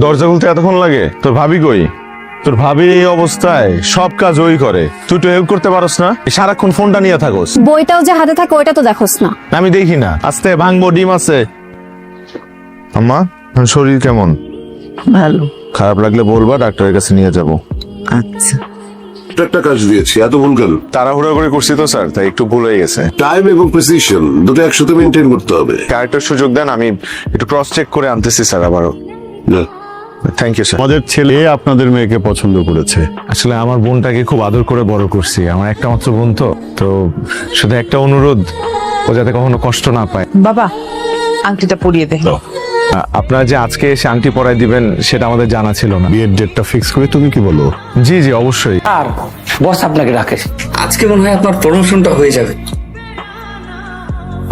দরজা খুলতে এতক্ষণ লাগে? তোর ভাবি কই? তোর ভাবির এই অবস্থায় সব কাজ ওই করে, তুই তো হেল্প করতে পারস না? সারাক্ষণ ফোনটা নিয়ে থাকোস। বইটাও যে হাতে থাকে ওইটা তো দেখোস না। আমি দেখি না। আস্তে ভাঙবো, ডিম আছে। আম্মা, শরীর কেমন? ভালো। খারাপ লাগলে বলবা, ডাক্তারের কাছে নিয়ে যাব। আচ্ছা, একটা কাজ দিয়েছি, এত ভুল কেন? তাড়াহুড়ো করে করছি তো স্যার, তাই একটু ভুল হয়ে গেছে। টাইম এবং প্রিসিশন দুটো একসাথে মেনটেন করতে হবে। ক্যারেক্টার সুযোগ দেন, আমি একটু ক্রস চেক করে আনতেছি স্যার আবারও। না, থ্যাংক ইউ স্যার। আমাদের ছেলে আপনাদের মেয়েকে পছন্দ করেছে। আসলে আমার বোনটাকে খুব আদর করে বড় করছি, আমার একটা মাত্র বোন তো তো শুধু একটা অনুরোধ, ও যাতে কখনো কষ্ট না পায়। বাবা আংটিটা পরিয়ে দে। আপনারা যে আজকে এসে আংটি পরাই দিবেন সেটা আমাদের জানা ছিল না। বিয়ের ডেটটা ফিক্স করে তুমি কি বলো? জি জি অবশ্যই। আর বস আপনাকে ডাকে, আজকে মনে হয় আপনার প্রমোশনটা হয়ে যাবে।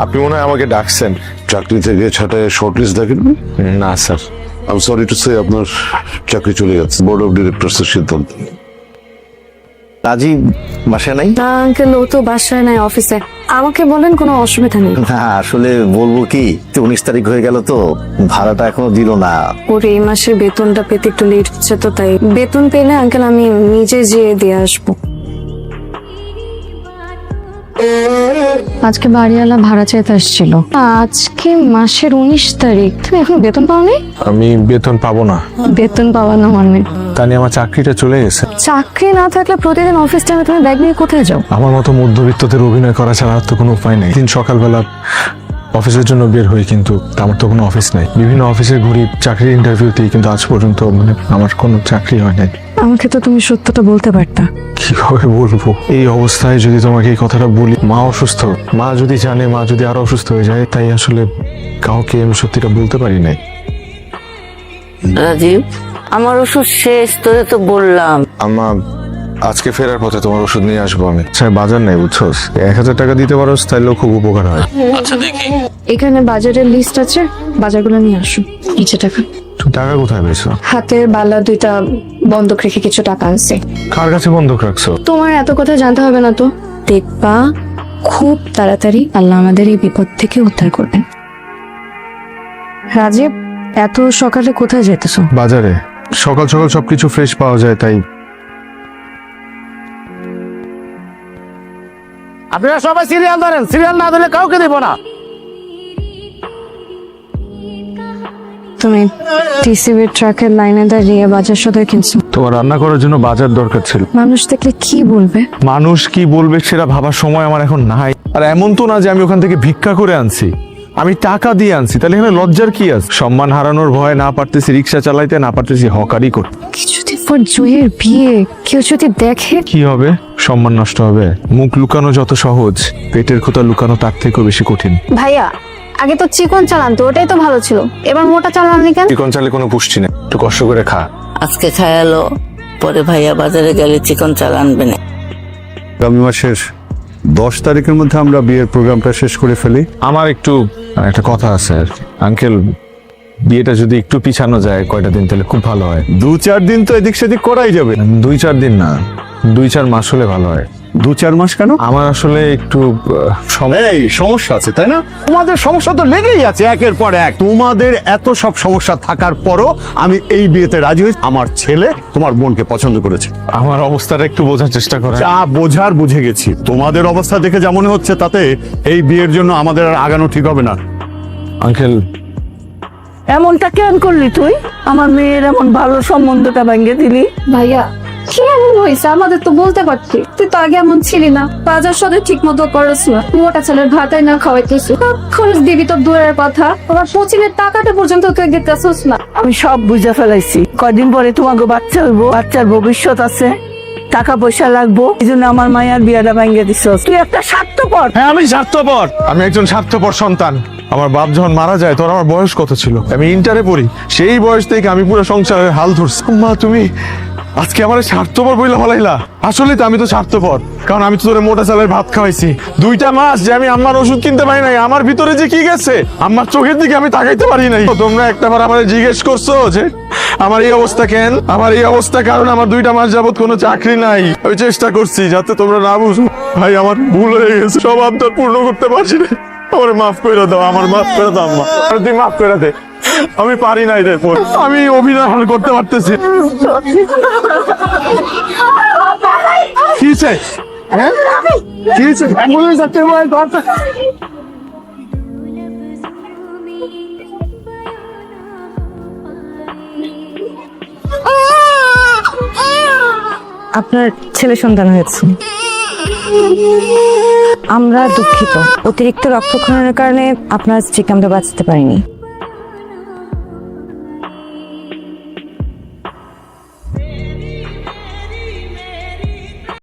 আপনি মনে হয় আমাকে ডাকছেন। চাকরি থেকে ছাঁটাই শর্ট লিস্ট দেখেন? না sir. I am sorry to say আপনার চাকরি চলে যাচ্ছে, বোর্ড অফ ডিরেক্টরস এর সিদ্ধান্ত। রাজীব বাসায় নাই? না আঙ্কেল, ও তো বাসায় নাই, অফিসে। আমাকে বলেন, কোনো অসুবিধা নেই। না আসলে বলবো কি, 19 তারিখ হয়ে গেল তো, ভাড়াটা এখনো দিল না। ওর এই মাসের বেতনটা পেতে একটু লেট হচ্ছে, তো তাই বেতন পেলে আঙ্কেল আমি নিজে যেয়ে দিয়ে আসবো। আজকে বাড়িওয়ালা ভাড়া চাইতে আসছিল। আজকে মাসের 19 তারিখ, তুমি এখন বেতন পাওনি? আমি বেতন পাবো না। বেতন পাওয়া না মানে? তা নিয়ে আমার চাকরিটা চলে গেছে। চাকরি না থাকলে প্রতিদিন অফিস টাইমে তুমি ব্যাগ নিয়ে কোথায় যাও? আমার মতো মধ্যবিত্তদের অভিনয় করা ছাড়া আর তো কোনো উপায় নেই। দিন সকালবেলা অফিসের জন্য বের হই, কিন্তু আমার তো কোনো অফিস নাই। বিভিন্ন অফিসে ঘুরি চাকরির ইন্টারভিউতেই, কিন্তু আজ পর্যন্ত আমার কোনো চাকরি হয় নাই। আমাকে তো তুমি সত্যটা বলতে পারতা। কিভাবে বলবো? এই অবস্থায় যদি তোমাকে এই কথাটা বলি, মা অসুস্থ, মা যদি জানে, মা যদি আরো অসুস্থ হয়ে যায়, তাই আসলে কাউকে আমি সত্যিটা বলতে পারি নাই। রাজীব, আমার ওষুধ শেষ, তোরে তো বললাম। আম্মা, আজকে ফেরার পথে তোমার ওষুধ নিয়ে আসবো আমি। আচ্ছা বাজার নেই বুঝছোস, 1000 টাকা দিতে পারোস তাইলেও খুব উপকার হয়। এখানে বাজারের লিস্ট আছে, বাজারগুলো নিয়ে আসো। কিছু টাকা। তুমি টাকা কোথায় পেয়েছো? হাতের বালা দুইটা বন্ধক রেখে কিছু টাকা আনছে। কার কাছে বন্ধক রাখছো? তোমার এত কথা জানতে হবে না তো। দেখবা খুব তাড়াতাড়ি আল্লাহ আমাদের এই বিপদ থেকে উদ্ধার করবেন। রাজীব, এত সকালে কোথায় যেতেছো? বাজারে সকাল সকাল সবকিছু ফ্রেশ পাওয়া যায়, তাই। আপনারা সবাই সিরিয়াল ধরেন, সিরিয়াল না ধরলে কাউকে দেব না। তুমি টিসিবি ট্রাকের লাইনে দাঁড়িয়ে বাজার সদাই কিনছো। তোমার রান্না করার জন্য বাজার দরকার ছিল। মানুষ দেখলে কি বলবে? মানুষ কি বলবে সেটা ভাবার সময় আমার এখন নাই। আর এমন তো না যে আমি ওখান থেকে ভিক্ষা করে আনছি, আমি টাকা দিয়ে আনছি। তাহলে এখানে লজ্জার কি আছে? সম্মান হারানোর ভয় না পারতেছি রিক্সা চালাইতে, না পারতেছি হকারি করতে। কিছুদিন পর জুয়ের বিয়ে, কেউ যদি দেখে? কি হবে? সম্মান নষ্ট হবে। মুখ লুকানো যত সহজ, পেটের খোঁতা লুকানো তার থেকেও বেশি কঠিন। ভাইয়া, আগে তো চিকন চালান তো, ওটাই তো ভালো ছিল। এবার মোটা চালাননি কেন? চিকন চালে কোনো পুষ্টি নেই, একটু কষ্ট করে খা। আজকে খায়ালো, পরে ভাইয়া বাজারে গেলে চিকন চাল আনবে না। আগামী মাসের 10 তারিখের মধ্যে আমরা বিয়ের প্রোগ্রামটা শেষ করে ফেলি। আমার একটু একটা কথা আছে আর কি। আঙ্কেল, বিয়েটা যদি একটু পিছানো যায় কয়টা দিন, তাহলে খুব ভালো হয়। 2-4 দিন তো এদিক সেদিক করাই যাবে। 2-4 দিন না, 2-4 মাস হলে ভালো হয়। 2-4 মাস কেন? আমার আসলে একটু এই সমস্যা আছে তাই না? তোমাদের সমস্যা তো লেগেই আছে একের পর এক। তোমাদের এত সব সমস্যা থাকার পরও আমি এই বিয়েতে রাজি হয়েছি। আমার ছেলে তোমার বোনকে পছন্দ করেছে। আমার অবস্থাটা একটু বোঝার চেষ্টা করেন। যা বোঝার বুঝে গেছি। তোমাদের অবস্থা দেখে যা মনে হচ্ছে তাতে এই বিয়ের জন্য আমাদের আর আগানো ঠিক হবে না। আঙ্কেল, এমনটা কেন করলি তুই? আমার মেয়ের এমন ভালো সম্বন্ধটা ভেঙে দিলি। ভাইয়া, কি এমন হয়েছে? আমাদের তো বলতে পারছি। তুই তো আগে এমন ছিলি না, বাজার সদাই ঠিক মতো করছ না, মোটা ছেলের ভাতাই না খাওয়াইতেছ, খরচ দিবি তো দূরের কথা, তোমার কোচিংয়ের টাকাটা পর্যন্ত তুই দিতেছস না। আমি সব বুঝে ফেলাইছি। কয়দিন পরে তোমাকে বাচ্চা হইব, বাচ্চার ভবিষ্যৎ আছে, টাকা পয়সা লাগবো, এই জন্য আমার মায়ের বিয়াটা ভেঙে দিছ। তুই একটা স্বার্থপর। হ্যাঁ আমি স্বার্থপর, আমি একজন স্বার্থপর সন্তান। আমার বাপ যখন মারা যায় তখন আমার বয়স কত ছিল? আমি ইন্টারে পড়ি। সেই বয়স থেকে আমি পুরো সংসারের হাল ধরছি। মা, তুমি আজকে আমার স্বার্থপর বইলা বলাইলা? আসলে তো আমি তো স্বার্থপর, কারণ আমি তো তোরে মোটা চালের ভাত খাওয়াইছি। 2টা মাস যে আমি আম্মার ওষুধ কিনতে পারি নাই, আমার ভিতরে যে কি গেছে, আম্মার চোখের দিকে আমি তাকাইতে পারি নাই। তোমরা একটাবার আমার জিজ্ঞেস করছো যে আমার এই অবস্থা কেন? আমার এই অবস্থা কারণ আমার 2টা মাস যাবত কোনো চাকরি নাই। আমি চেষ্টা করছি যাতে তোমরা না বুঝো। ভাই, আমার ভুল হয়ে গেছে, সব আবদার পূর্ণ করতে পারছি না। আমার মাফ করে দাও, আমার মাফ করে দাও আম্মা, তুই মাফ করে দে। আমি পারি না এদের বোন, আমি অভিনয় ভালো করতে পারতেছি। কি চাই? কি চাই? অ্যাম্বুলেন্স আছে আমার ঘরটা। আপনার ছেলে সন্তান হয়েছে। আমরা দুঃখিত, অতিরিক্ত রক্তক্ষরণের কারণে আপনার স্ত্রীকে আমরা বাঁচাতে পারিনি।